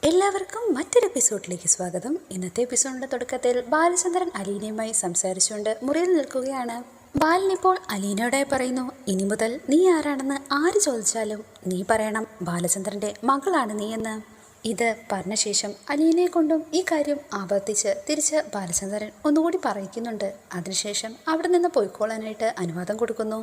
എല്ലാവർക്കും മറ്റൊരു എപ്പിസോഡിലേക്ക് സ്വാഗതം. ഇന്നത്തെ എപ്പിസോഡിന്റെ തുടക്കത്തിൽ ബാലചന്ദ്രൻ അലീനയുമായി സംസാരിച്ചുകൊണ്ട് മുറിയിൽ നിൽക്കുകയാണ്. ബാലനിപ്പോൾ അലീനയോടായി പറയുന്നു, ഇനി മുതൽ നീ ആരാണെന്ന് ആര് ചോദിച്ചാലും നീ പറയണം ബാലചന്ദ്രന്റെ മകളാണ് നീ എന്ന്. ഇത് പറഞ്ഞ ശേഷം അലീനയെ കൊണ്ടും ഈ കാര്യം ആവർത്തിച്ച് തിരിച്ച് ബാലചന്ദ്രൻ ഒന്നുകൂടി പറയിക്കുന്നുണ്ട്. അതിനുശേഷം അവിടെ നിന്ന് പോയിക്കോളാനായിട്ട് അനുവാദം കൊടുക്കുന്നു.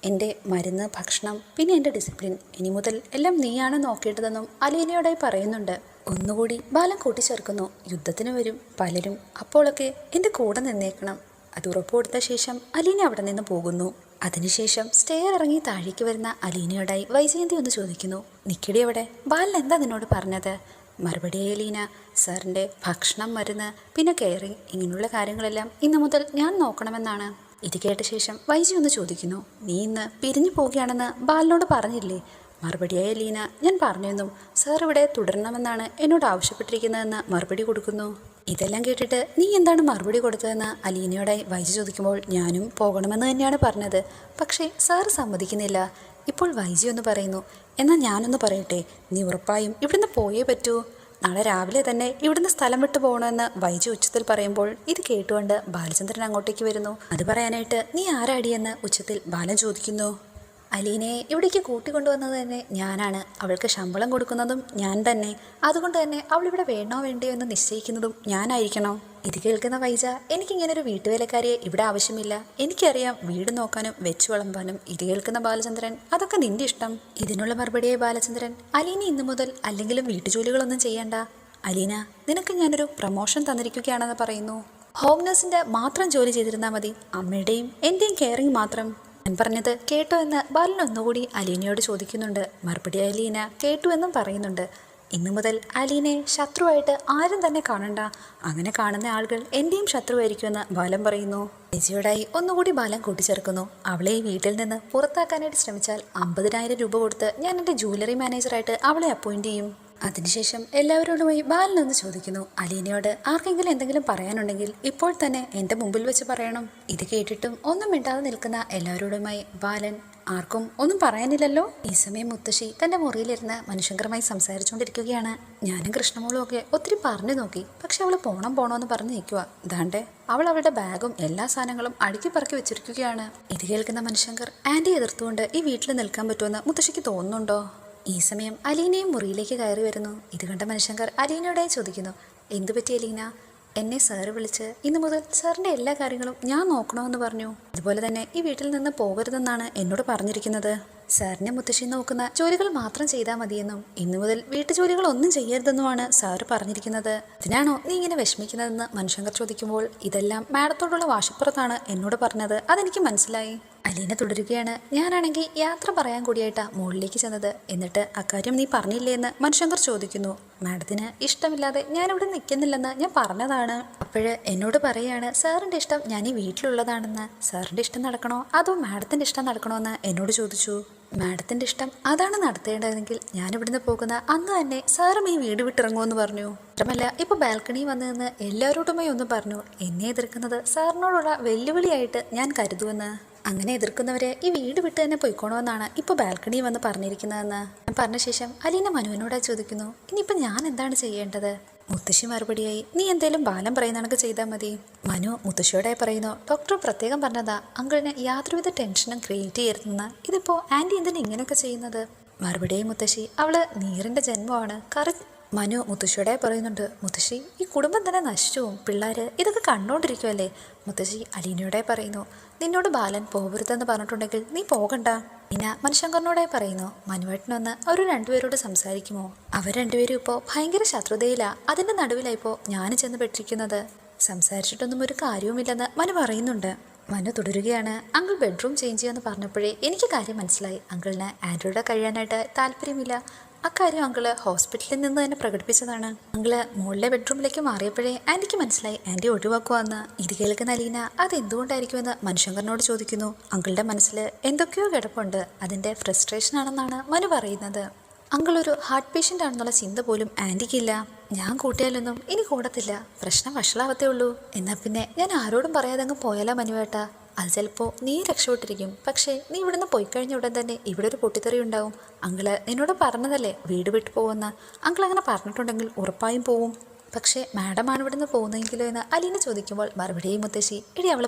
എൻ്റെ മരുന്ന്, ഭക്ഷണം, പിന്നെ എൻ്റെ ഡിസിപ്ലിൻ ഇനി മുതൽ എല്ലാം നീയാണ് നോക്കേണ്ടതെന്നും അലീനയോടായി പറയുന്നുണ്ട്. ഒന്നുകൂടി ബാലൻ കൂട്ടിച്ചേർക്കുന്നു, യുദ്ധത്തിന് വരും പലരും, അപ്പോഴൊക്കെ എൻ്റെ കൂടെ നിന്നേക്കണം. അത് ഉറപ്പുകൊടുത്ത ശേഷം അലീന അവിടെ നിന്ന് പോകുന്നു. അതിനുശേഷം സ്റ്റെയർ ഇറങ്ങി താഴേക്ക് വരുന്ന അലീനയോടായി വൈജയന്തി ഒന്ന് ചോദിക്കുന്നു, നിക്കടി എവിടെ? ബാലൻ എന്താ നിന്നോട് പറഞ്ഞത്? മറുപടിയായി അലീന, സാറിൻ്റെ ഭക്ഷണം, മരുന്ന്, പിന്നെ കെയറിങ് ഇങ്ങനെയുള്ള കാര്യങ്ങളെല്ലാം ഇന്നു മുതൽ ഞാൻ നോക്കണമെന്നാണ്. ഇത് കേട്ട ശേഷം വൈജി ഒന്ന് ചോദിക്കുന്നു, നീ ഇന്ന് പിരിഞ്ഞു പോവുകയാണെന്ന് ബാലനോട് പറഞ്ഞില്ലേ? മറുപടിയായ ലീന, ഞാൻ പറഞ്ഞെന്നും സാർ ഇവിടെ തുടരണമെന്നാണ് എന്നോട് ആവശ്യപ്പെട്ടിരിക്കുന്നതെന്ന് മറുപടി കൊടുക്കുന്നു. ഇതെല്ലാം കേട്ടിട്ട് നീ എന്താണ് മറുപടി കൊടുത്തതെന്ന് അലീനയോടായി വൈജി ചോദിക്കുമ്പോൾ, ഞാനും പോകണമെന്ന് തന്നെയാണ് പറഞ്ഞത്, പക്ഷേ സാർ സമ്മതിക്കുന്നില്ല. ഇപ്പോൾ വൈജി ഒന്ന് പറയുന്നു, എന്നാൽ ഞാനൊന്ന് പറയട്ടെ, നീ ഉറപ്പായും ഇവിടുന്ന് പോയേ പറ്റൂ. നാളെ രാവിലെ തന്നെ ഇവിടുന്ന് സ്ഥലം വിട്ടു പോകണമെന്ന് വൈജി ഉച്ചത്തിൽ പറയുമ്പോൾ ഇത് കേട്ടുകൊണ്ട് ബാലചന്ദ്രൻ അങ്ങോട്ടേക്ക് വരുന്നു. അത് പറയാനായിട്ട് നീ ആരാടിയെന്ന് ഉച്ചത്തിൽ ബാലൻ ചോദിക്കുന്നു. അലീനയെ ഇവിടേക്ക് കൂട്ടിക്കൊണ്ടുവന്നത് തന്നെ ഞാനാണ്, അവൾക്ക് ശമ്പളം കൊടുക്കുന്നതും ഞാൻ തന്നെ, അതുകൊണ്ട് തന്നെ അവളിവിടെ വേണോ വേണ്ടയോ എന്ന് നിശ്ചയിക്കുന്നതും ഞാനായിരിക്കണോ? ഇത് കേൾക്കുന്ന വൈജ, എനിക്കിങ്ങനൊരു വീട്ടുവേലക്കാരിയെ ഇവിടെ ആവശ്യമില്ല, എനിക്കറിയാം വീട് നോക്കാനും വെച്ചു വിളമ്പാനും. ഇത് കേൾക്കുന്ന ബാലചന്ദ്രൻ, അതൊക്കെ നിന്റെ ഇഷ്ടം. ഇതിനുള്ള മറുപടിയായി ബാലചന്ദ്രൻ, അലീന ഇന്നു മുതൽ അല്ലെങ്കിലും വീട്ടുജോലികളൊന്നും ചെയ്യണ്ട. അലീന, നിനക്ക് ഞാനൊരു പ്രമോഷൻ തന്നിരിക്കുകയാണെന്ന് പറയുന്നു. ഹോം നഴ്സിൻ്റെ മാത്രം ജോലി ചെയ്തിരുന്നാൽ മതി, അമ്മയുടെയും എൻ്റെയും കെയറിങ് മാത്രം. ഞാൻ പറഞ്ഞത് കേട്ടോ എന്ന് ബാലൻ ഒന്നുകൂടി അലീനയോട് ചോദിക്കുന്നുണ്ട്. മറുപടി അലീന കേട്ടു എന്നും പറയുന്നുണ്ട്. ഇന്നു മുതൽ അലീനയെ ശത്രുവായിട്ട് ആരും തന്നെ കാണണ്ട, അങ്ങനെ കാണുന്ന ആളുകൾ എൻ്റെയും ശത്രുവായിരിക്കുമെന്ന് ബാലൻ പറയുന്നു. ചേച്ചിയോടായി ഒന്നുകൂടി ബാലൻ കൂട്ടിച്ചേർക്കുന്നു, അവളെ ഈ വീട്ടിൽ നിന്ന് പുറത്താക്കാനായിട്ട് ശ്രമിച്ചാൽ 50,000 രൂപ കൊടുത്ത് ഞാൻ എൻ്റെ ജ്വല്ലറി മാനേജറായിട്ട് അവളെ അപ്പോയിൻറ്റ് ചെയ്യും. അതിനുശേഷം എല്ലാവരോടുമായി ബാലനൊന്ന് ചോദിക്കുന്നു, അലീനയോട് ആർക്കെങ്കിലും എന്തെങ്കിലും പറയാനുണ്ടെങ്കിൽ ഇപ്പോൾ തന്നെ എൻ്റെ മുമ്പിൽ വെച്ച് പറയണം. ഇത് കേട്ടിട്ടും ഒന്നും മിണ്ടാതെ നിൽക്കുന്ന എല്ലാവരോടുമായി ബാലൻ, ആർക്കും ഒന്നും പറയാനില്ലല്ലോ. ഈ സമയം മുത്തശ്ശി തൻ്റെ മുറിയിലിരുന്ന് മനുഷ്യങ്കരമായി സംസാരിച്ചുകൊണ്ടിരിക്കുകയാണ്. ഞാനും കൃഷ്ണമോളും ഒക്കെ ഒത്തിരി പറഞ്ഞു നോക്കി, പക്ഷെ അവൾ പോണമെന്ന് പറഞ്ഞ് നിൽക്കുക. ദാണ്ടെ അവൾ അവളുടെ ബാഗും എല്ലാ സാധനങ്ങളും അടുക്കി പറക്കി വെച്ചിരിക്കുകയാണ്. ഇത് കേൾക്കുന്ന മനുഷ്യങ്കർ, ആൻറ്റി എതിർത്തുകൊണ്ട് ഈ വീട്ടിൽ നിൽക്കാൻ പറ്റുമെന്ന് മുത്തശ്ശിക്ക് തോന്നുന്നുണ്ടോ? ഈ സമയം അലീനയും മുറിയിലേക്ക് കയറി വരുന്നു. ഇത് കണ്ട മനുഷ്യങ്കർ അലീനയോടായി ചോദിക്കുന്നു, എന്തു പറ്റി അലീന? എന്നെ സാറ് വിളിച്ച് ഇന്നു മുതൽ സാറിൻ്റെ എല്ലാ കാര്യങ്ങളും ഞാൻ നോക്കണമെന്ന് പറഞ്ഞു. അതുപോലെ തന്നെ ഈ വീട്ടിൽ നിന്ന് പോകരുതെന്നാണ് എന്നോട് പറഞ്ഞിരിക്കുന്നത്. സാറിനെ മുത്തശ്ശി നോക്കുന്ന ജോലികൾ മാത്രം ചെയ്താൽ മതിയെന്നും ഇന്നു മുതൽ വീട്ടുജോലികളൊന്നും ചെയ്യരുതെന്നുമാണ് സാറ് പറഞ്ഞിരിക്കുന്നത്. ഇതിനാണോ നീ ഇങ്ങനെ വിഷമിക്കുന്നതെന്ന് മനുഷ്യങ്കർ ചോദിക്കുമ്പോൾ, ഇതെല്ലാം മാഡത്തോടുള്ള വാശിപ്പുറത്താണ് എന്നോട് പറഞ്ഞത്, അതെനിക്ക് മനസ്സിലായി. അലീന തുടരുകയാണ്, ഞാനാണെങ്കിൽ യാത്ര പറയാൻ കൂടിയായിട്ടാ മുകളിലേക്ക് ചെന്നത്, എന്നിട്ട് അക്കാര്യം നീ പറഞ്ഞില്ലേ എന്ന് മനുഷ്യങ്കർ ചോദിക്കുന്നു. മാഡത്തിന് ഇഷ്ടമില്ലാതെ ഞാനിവിടെ നിൽക്കുന്നില്ലെന്ന് ഞാൻ പറഞ്ഞതാണ്. അപ്പോഴ് എന്നോട് പറയാണ് സാറിൻ്റെ ഇഷ്ടം ഞാൻ ഈ വീട്ടിലുള്ളതാണെന്ന്. സാറിൻ്റെ ഇഷ്ടം നടക്കണോ അതോ മാഡത്തിൻ്റെ ഇഷ്ടം നടക്കണോ എന്ന് എന്നോട് ചോദിച്ചു. മാഡത്തിൻ്റെ ഇഷ്ടം അതാണ് നടത്തേണ്ടതെങ്കിൽ ഞാനിവിടുന്ന് പോകുന്ന അന്ന് തന്നെ സാറും ഈ വീട് വിട്ടിറങ്ങുമെന്ന് പറഞ്ഞു. മാത്രമല്ല ഇപ്പോൾ ബാൽക്കണി വന്നു നിന്ന് എല്ലാവരോടുമായി ഒന്ന് പറഞ്ഞു, എന്നെ എതിർക്കുന്നത് സാറിനോടുള്ള വെല്ലുവിളിയായിട്ട് ഞാൻ കരുതുമെന്ന്. അങ്ങനെ എതിർക്കുന്നവരെ ഈ വീട് വിട്ട് തന്നെ പോയിക്കോണമെന്നാണ് ഇപ്പോൾ ബാൽക്കണി വന്ന് പറഞ്ഞിരിക്കുന്നതെന്ന് ഞാൻ പറഞ്ഞ ശേഷം അലീന മനുവിനോട് ചോദിക്കുന്നു, ഇനിയിപ്പോൾ ഞാൻ എന്താണ് ചെയ്യേണ്ടത്? മുത്തശ്ശി മറുപടിയായി, നീ എന്തേലും ബാലൻ പറയുന്ന കണക്ക് ചെയ്താൽ മതി. മനു മുത്തശ്ശിയോടായി പറയുന്നു, ഡോക്ടർ പ്രത്യേകം പറഞ്ഞതാ അങ്കിളിന് യാതൊരുവിധ ടെൻഷനും ക്രിയേറ്റ് ചെയ്യരുതെന്ന്. ഇതിപ്പോൾ ആൻറ്റി എന്തിനാ ഇങ്ങനെയൊക്കെ ചെയ്യുന്നത്? മറുപടിയായി മുത്തശ്ശി, അവള് നീറിൻ്റെ ജന്മമാണ്. മനു മുത്തശ്ശിയോടെ പറയുന്നുണ്ട്, മുത്തശ്ശി ഈ കുടുംബം തന്നെ നശിച്ചു, പിള്ളേർ ഇതൊക്കെ കണ്ടുകൊണ്ടിരിക്കുമല്ലേ? മുത്തശ്ശി അലീനയോടെ പറയുന്നു, നിന്നോട് ബാലൻ പോകരുതെന്ന് പറഞ്ഞിട്ടുണ്ടെങ്കിൽ നീ പോകണ്ട. പിന്നെ മനുശങ്കറിനോടായി പറയുന്നു, മനുവേട്ടനൊന്ന് അവർ രണ്ടുപേരോട് സംസാരിക്കുമോ? അവർ രണ്ടുപേരും ഇപ്പോൾ ഭയങ്കര ശത്രുതയിലാ, അതിൻ്റെ നടുവിലായിപ്പോൾ ഞാൻ ചെന്ന് പെട്ടിരിക്കുന്നത്. സംസാരിച്ചിട്ടൊന്നും ഒരു കാര്യവുമില്ലെന്ന് മനു പറയുന്നുണ്ട്. മനു തുടരുകയാണ്, അങ്കിൾ ബെഡ്റൂം ചേഞ്ച് ചെയ്യാന്ന് പറഞ്ഞപ്പോഴേ എനിക്ക് കാര്യം മനസ്സിലായി. അങ്കിളിന് ആൻഡ്രോയിഡ് കഴിയാനായിട്ട് താല്പര്യമില്ല. അക്കാര്യം അങ്കിള് ഹോസ്പിറ്റലിൽ നിന്ന് തന്നെ പ്രകടിപ്പിച്ചതാണ്. അങ്കിള് മുകളിലെ ബെഡ്റൂമിലേക്ക് മാറിയപ്പോഴേ ആൻറ്റിക്ക് മനസ്സിലായി ആൻറ്റി ഒഴിവാക്കുവാന്ന്. ഇത് കേൾക്കുന്ന അലീന അതെന്തുകൊണ്ടായിരിക്കുമെന്ന് മനുശങ്കറിനോട് ചോദിക്കുന്നു. അങ്കിളുടെ മനസ്സിൽ എന്തൊക്കെയോ കിടപ്പുണ്ട്, അതിൻ്റെ ഫ്രസ്ട്രേഷൻ ആണെന്നാണ് മനു പറയുന്നത്. അങ്കിൾ ഒരു ഹാർട്ട് പേഷ്യൻ്റ് ആണെന്നുള്ള ചിന്ത പോലും ആൻറ്റിക്കില്ല. ഞാൻ കൂട്ടിയാലൊന്നും ഇനി കൂടത്തില്ല, പ്രശ്നം വഷളാവത്തേ ഉള്ളൂ. എന്നാൽ പിന്നെ ഞാൻ ആരോടും പറയാതെ അങ്ങ് പോയാലോ മനുവേട്ടാ? അത് ചിലപ്പോൾ നീ രക്ഷപ്പെട്ടിരിക്കും, പക്ഷേ നീ ഇവിടുന്ന് പോയി കഴിഞ്ഞ ഉടൻ തന്നെ ഇവിടെ ഒരു പൊട്ടിത്തെറി ഉണ്ടാവും. അങ്കിള് നിന്നോട് പറഞ്ഞതല്ലേ വീട് വിട്ടു പോകുമെന്ന്. അങ്കിൾ അങ്ങനെ പറഞ്ഞിട്ടുണ്ടെങ്കിൽ ഉറപ്പായും പോവും. പക്ഷേ മാഡമാണ് ഇവിടുന്ന് പോകുന്നതെങ്കിലോ എന്ന് അലീന ചോദിക്കുമ്പോൾ മറുപടിയും മുത്തശ്ശി, ഇടി അവൾ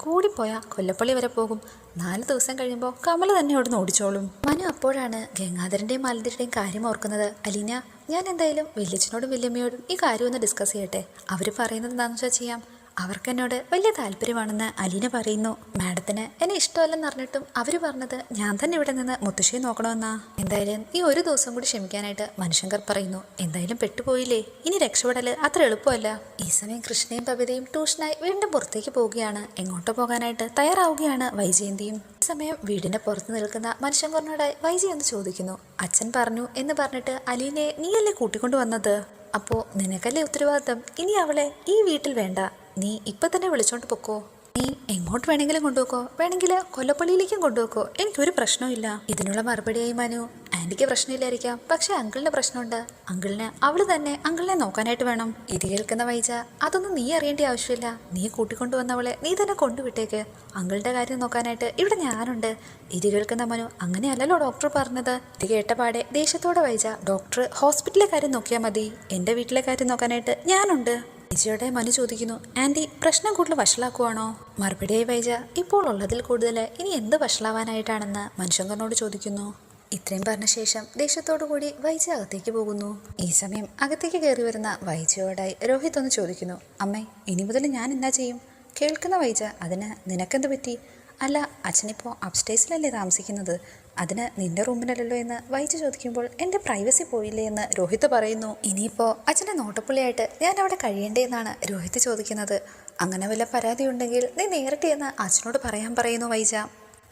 കൂടിപ്പോയാ കൊല്ലപ്പള്ളി വരെ പോകും. 4 ദിവസം കഴിയുമ്പോൾ കമല തന്നെ അവിടുന്ന് ഓടിച്ചോളും. മനു അപ്പോഴാണ് ഗംഗാധരൻ്റെയും മാലതിയുടെയും കാര്യം ഓർക്കുന്നത്. അലീന, ഞാൻ എന്തായാലും വല്യച്ഛനോടും വല്യമ്മയോടും ഈ കാര്യം ഒന്ന് ഡിസ്കസ് ചെയ്യട്ടെ. അവർ പറയുന്നത് എന്താണെന്ന് വെച്ചാൽ ചെയ്യാം. അവർക്ക് എന്നോട് വലിയ താല്പര്യമാണെന്ന് അലീന പറയുന്നു. മാഡത്തിന് എന്നെ ഇഷ്ടമല്ലെന്ന് അറിഞ്ഞിട്ടും അവർ പറഞ്ഞത് ഞാൻ തന്നെ ഇവിടെ നിന്ന് മുത്തശ്ശിയെ നോക്കണമെന്നാ. എന്തായാലും ഈ ഒരു ദിവസം കൂടി ക്ഷമിക്കാനായിട്ട് മനുശങ്കർ പറയുന്നു. എന്തായാലും പെട്ടുപോയില്ലേ, ഇനി രക്ഷപ്പെടല് അത്ര എളുപ്പമല്ല. ഈ സമയം കൃഷ്ണയും കവിതയും ട്യൂഷനായി വീണ്ടും പുറത്തേക്ക് പോവുകയാണ്. എങ്ങോട്ട് പോകാനായിട്ട് തയ്യാറാവുകയാണ് വൈജയന്തിയും. ഈ സമയം വീടിന്റെ പുറത്ത് നിൽക്കുന്ന മനുശങ്കറിനോടായി വൈജി എന്ന് ചോദിക്കുന്നു. അച്ഛൻ പറഞ്ഞു എന്ന് പറഞ്ഞിട്ട് അലീനയെ നീയല്ലേ കൂട്ടിക്കൊണ്ടു വന്നത്? അപ്പോൾ നിനക്കല്ലേ ഉത്തരവാദിത്തം. ഇനി അവളെ ഈ വീട്ടിൽ വേണ്ട, നീ ഇപ്പം തന്നെ വിളിച്ചോണ്ട് പൊക്കോ. നീ എങ്ങോട്ട് വേണമെങ്കിലും കൊണ്ടുപോക്കോ, വേണമെങ്കിൽ കൊല്ലപ്പള്ളിയിലേക്കും കൊണ്ടുപോക്കോ, എനിക്കൊരു പ്രശ്നമില്ല. ഇതിനുള്ള മറുപടിയായി മനു, ആൻറ്റിക്ക് പ്രശ്നമില്ലായിരിക്കാം, പക്ഷെ അങ്കിളിന് പ്രശ്നമുണ്ട്. അങ്കിളിന് അവൾ തന്നെ അങ്കിളിനെ നോക്കാനായിട്ട് വേണം. ഇത് കേൾക്കുന്ന വൈജ, അതൊന്നും നീ അറിയേണ്ട ആവശ്യമില്ല. നീ കൂട്ടിക്കൊണ്ടുവന്നവളെ നീ തന്നെ കൊണ്ടുവിട്ടേക്ക്. അങ്കിളുടെ കാര്യം നോക്കാനായിട്ട് ഇവിടെ ഞാനുണ്ട്. ഇത് കേൾക്കുന്ന മനു, അങ്ങനെയല്ലല്ലോ ഡോക്ടർ പറഞ്ഞത്. ഇത് കേട്ട പാടെ ദേഷ്യത്തോടെ വൈജ, ഡോക്ടർ ഹോസ്പിറ്റലിലെ കാര്യം നോക്കിയാൽ മതി, എൻ്റെ വീട്ടിലെ കാര്യം നോക്കാനായിട്ട് ഞാനുണ്ട്. വൈജയുടെ മനു ചോദിക്കുന്നു, ആൻറ്റി പ്രശ്നം കൂടുതൽ വഷളാക്കുവാണോ? മറുപടിയായി വൈജ, ഇപ്പോൾ ഉള്ളതിൽ കൂടുതൽ ഇനി എന്ത് വഷളാവാനായിട്ടാണെന്ന് മനുശങ്കറിനോട് ചോദിക്കുന്നു. ഇത്രയും പറഞ്ഞ ശേഷം ദേഷ്യത്തോടു കൂടി വൈജ അകത്തേക്ക് പോകുന്നു. ഈ സമയം അകത്തേക്ക് കയറി വരുന്ന വൈജയോടായി രോഹിത് ഒന്ന് ചോദിക്കുന്നു, അമ്മേ ഇനി മുതൽ ഞാൻ എന്നാ ചെയ്യും? കേൾക്കുന്ന വൈജ, അതിന് നിനക്കെന്ത് പറ്റി? അല്ല, അച്ഛനിപ്പോൾ അപ്സ്റ്റേഴ്സിലല്ലേ താമസിക്കുന്നത്, അതിന് നിന്റെ റൂമിലല്ലോ എന്ന് വൈജ ചോദിക്കുമ്പോൾ എൻ്റെ പ്രൈവസി പോയില്ലേ എന്ന് രോഹിത് പറയുന്നു. ഇനിയിപ്പോൾ അച്ഛൻ്റെ നോട്ടപ്പുള്ളിയായിട്ട് ഞാൻ അവിടെ കഴിയേണ്ടതെന്നാണ് രോഹിത് ചോദിക്കുന്നത്. അങ്ങനെ വല്ല പരാതി ഉണ്ടെങ്കിൽ നീ നേരിട്ട് എന്ന് അച്ഛനോട് പറയാൻ പറയുന്നു വൈജ.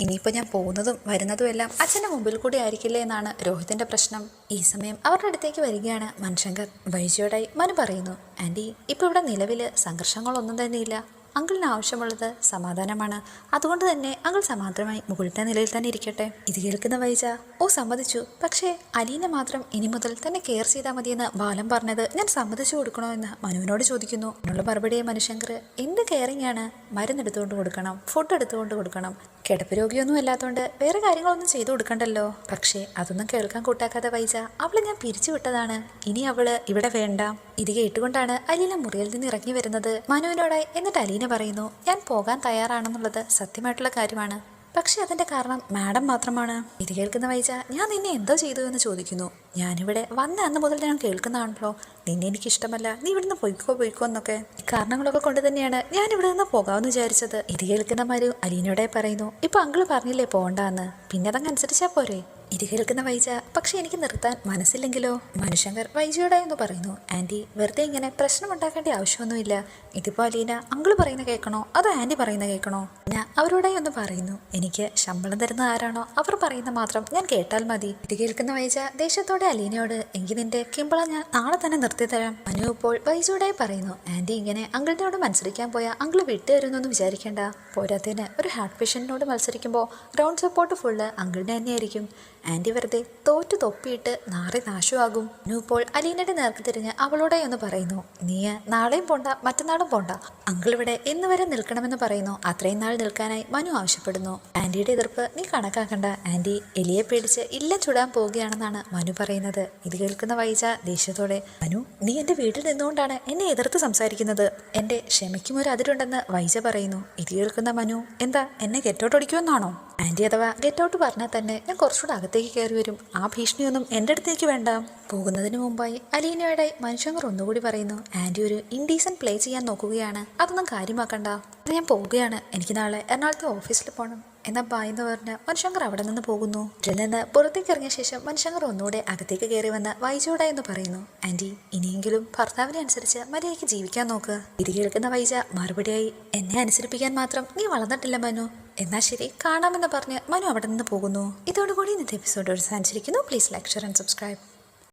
ഇനിയിപ്പോൾ ഞാൻ പോകുന്നതും വരുന്നതും എല്ലാം അച്ഛൻ്റെ മുമ്പിൽ കൂടി ആയിരിക്കില്ലേ എന്നാണ് രോഹിതിൻ്റെ പ്രശ്നം. ഈ സമയം അവരുടെ അടുത്തേക്ക് വരികയാണ് മനുശങ്കർ. വൈജയോടായി മനു പറയുന്നു, ആൻറ്റി ഇപ്പോൾ ഇവിടെ നിലവിൽ സംഘർഷങ്ങളൊന്നും തന്നെയില്ല. അങ്കിളിന് ആവശ്യമുള്ളത് സമാധാനമാണ്. അതുകൊണ്ട് തന്നെ അങ്കിൾ സമാധാനമായി മുകളിലത്തെ നിലയിൽ തന്നെ ഇരിക്കട്ടെ. ഇത് കേൾക്കുന്ന വൈജ, ഓ സമ്മതിച്ചു, പക്ഷേ അലീന മാത്രം ഇനി മുതൽ തന്നെ കെയർ ചെയ്താൽ മതിയെന്ന് ബാലൻ പറഞ്ഞത് ഞാൻ സമ്മതിച്ചു കൊടുക്കണോ എന്ന് മനുവിനോട് ചോദിക്കുന്നു. എന്നുള്ള മറുപടിയെ മനുശങ്കർ, എന്ത് കെയറിംഗ് ആണ്? മരുന്നെടുത്തുകൊണ്ട് കൊടുക്കണം, ഫുഡ് എടുത്തുകൊണ്ട് കൊടുക്കണം, കിടപ്പ് രോഗിയൊന്നും അല്ലാത്തതുകൊണ്ട് വേറെ കാര്യങ്ങളൊന്നും ചെയ്തു കൊടുക്കണ്ടല്ലോ. പക്ഷേ അതൊന്നും കേൾക്കാൻ കൂട്ടാക്കാതെ വൈജ, അവളെ ഞാൻ പിരിച്ചു വിട്ടതാണ്, ഇനി അവള് ഇവിടെ വേണ്ട. ഇത് കേട്ടുകൊണ്ടാണ് അലീന മുറിയിൽ നിന്ന് ഇറങ്ങി വരുന്നത് മനുവിനോടായി. എന്നിട്ട് അലീന പറയുന്നു, ഞാൻ പോകാൻ തയ്യാറാണെന്നുള്ളത് സത്യമായിട്ടുള്ള കാര്യമാണ്, പക്ഷെ അതിൻ്റെ കാരണം മാഡം മാത്രമാണ്. ഇത് കേൾക്കുന്ന വൈജ, ഞാൻ നിന്നെ എന്തോ ചെയ്തു എന്ന് ചോദിക്കുന്നു. ഞാനിവിടെ വന്ന അന്ന് മുതൽ ഞാൻ കേൾക്കുന്നതാണല്ലോ, നിന്നെ എനിക്കിഷ്ടമല്ല, നീ ഇവിടുന്ന് പൊയ്ക്കോ എന്നൊക്കെ. ഈ കാരണങ്ങളൊക്കെ കൊണ്ട് തന്നെയാണ് ഞാൻ ഇവിടെ നിന്ന് പോകാമെന്ന് വിചാരിച്ചത്. ഇത് കേൾക്കുന്ന മരു അലീനയോടെ പറയുന്നു, ഇപ്പൊ അങ്കിള് പറഞ്ഞില്ലേ പോകണ്ടെന്ന്, പിന്നെ അതങ്ങ് അനുസരിച്ചാ പോരെ. ഇത് കേൾക്കുന്ന വൈജ, പക്ഷെ എനിക്ക് നിർത്താൻ മനസ്സില്ലെങ്കിലോ? മനുശങ്കർ വൈജയോടെ എന്ന് പറയുന്നു, ആൻറ്റി വെറുതെ ഇങ്ങനെ പ്രശ്നമുണ്ടാക്കേണ്ട ആവശ്യമൊന്നുമില്ല. ഇതിപ്പോൾ അലീന അങ്കിള് പറയുന്ന കേൾക്കണോ അതോ ആൻറ്റി പറയുന്ന കേൾക്കണോ? ഞാൻ അവരോടായി ഒന്ന് പറയുന്നു, എനിക്ക് ശമ്പളം തരുന്ന ആരാണോ അവർ പറയുന്ന മാത്രം ഞാൻ കേട്ടാൽ മതി. ഇത് കേൾക്കുന്ന വൈജ ദേഷ്യത്തോടെ അലീനയോട്, എങ്കിൽ നിന്റെ കിമ്പള ഞാൻ നാളെ തന്നെ നിർത്തി തരാം. മനു ഇപ്പോൾ വൈജയോടായി പറയുന്നു, ആൻറ്റി ഇങ്ങനെ അങ്കിളിനോട് മത്സരിക്കാൻ പോയാൽ അങ്കിള് വിട്ടുതരുന്നൊന്നും വിചാരിക്കേണ്ട. പോരാത്തതിന് ഒരു ഹാർട്ട് പേഷ്യൻറ്റിനോട് മത്സരിക്കുമ്പോൾ ഗ്രൗണ്ട് സപ്പോർട്ട് ഫുള്ള് അങ്കിളിന് തന്നെയായിരിക്കും. ആൻറ്റി വെറുതെ തോറ്റു തൊപ്പിയിട്ട് നാളെ നാശമാകും. ഇപ്പോൾ അലീനയുടെ നേർക്ക് തിരിഞ്ഞ് അവളോടെ ഒന്ന് പറയുന്നു, നീ നാളെയും പോണ്ട മറ്റന്നാളും പോണ്ട, അങ്കിൾ ഇവിടെ ഇന്ന് വരെ നിൽക്കണമെന്ന് പറയുന്നു. അത്രയും നാൾ നിൽക്കാനായി മനു ആവശ്യപ്പെടുന്നു. ആൻറ്റിയുടെ എതിർപ്പ് നീ കണക്കാക്കണ്ട, ആൻറ്റി എലിയെ പേടിച്ച് ഇല്ല ചുടാൻ പോവുകയാണെന്നാണ് മനു പറയുന്നത്. ഇത് കേൾക്കുന്ന വൈജ ദേഷ്യത്തോടെ, മനു നീ എൻ്റെ വീട്ടിൽ നിന്നുകൊണ്ടാണ് എന്നെ എതിർത്ത് സംസാരിക്കുന്നത്, എൻ്റെ ക്ഷമയ്ക്കും ഒരു അതിരുണ്ടെന്ന് വൈജ പറയുന്നു. ഇത് കേൾക്കുന്ന മനു, എന്താ എന്നെ ഗെറ്റൗട്ട് അടിക്കുമെന്നാണോ? ആൻറ്റി അഥവാ ഗെറ്റൗട്ട് പറഞ്ഞാൽ തന്നെ ഞാൻ കുറച്ചുകൂടെ അകത്തേക്ക് കയറി വരും, ആ ഭീഷണിയൊന്നും എൻ്റെ അടുത്തേക്ക് വേണ്ട. പോകുന്നതിന് മുമ്പായി അലീനയോടായി മനുശങ്കർ ഒന്നുകൂടി പറയുന്നു, ആൻറ്റി ഒരു ഇൻഡീസൻറ്റ് പ്ലേ ചെയ്യാൻ നോക്കുകയാണ്, അതൊന്നും കാര്യമാക്കണ്ട, ഞാൻ പോവുകയാണ്, എനിക്ക് നാളെ എറണാകുളത്തെ ഓഫീസിൽ പോകണം. എന്നാൽ ബായ് എന്ന് പറഞ്ഞ് മനുശങ്കർ അവിടെ നിന്ന് പോകുന്നു. ഇതിൽ നിന്ന് പുറത്തേക്ക് ഇറങ്ങിയ ശേഷം മനുശങ്കർ ഒന്നുകൂടെ അകത്തേക്ക് കയറി വന്ന് വൈജയോടെ എന്ന് പറയുന്നു, ആൻറ്റി ഇനിയെങ്കിലും ഭർത്താവിനെ അനുസരിച്ച് മര്യാദയ്ക്ക് ജീവിക്കാൻ നോക്ക്. ഇത് കേൾക്കുന്ന വൈജ മറുപടിയായി, എന്നെ അനുസരിപ്പിക്കാൻ മാത്രം നീ വളർന്നിട്ടില്ല മനു, എന്നാൽ ശരി കാണാമെന്ന് പറഞ്ഞ് മനു അവിടെ നിന്ന് പോകുന്നു. ഇതോടുകൂടി ഇന്നത്തെ എപ്പിസോഡ് അവസാനിച്ചിരിക്കുന്നു. Please like, share and subscribe.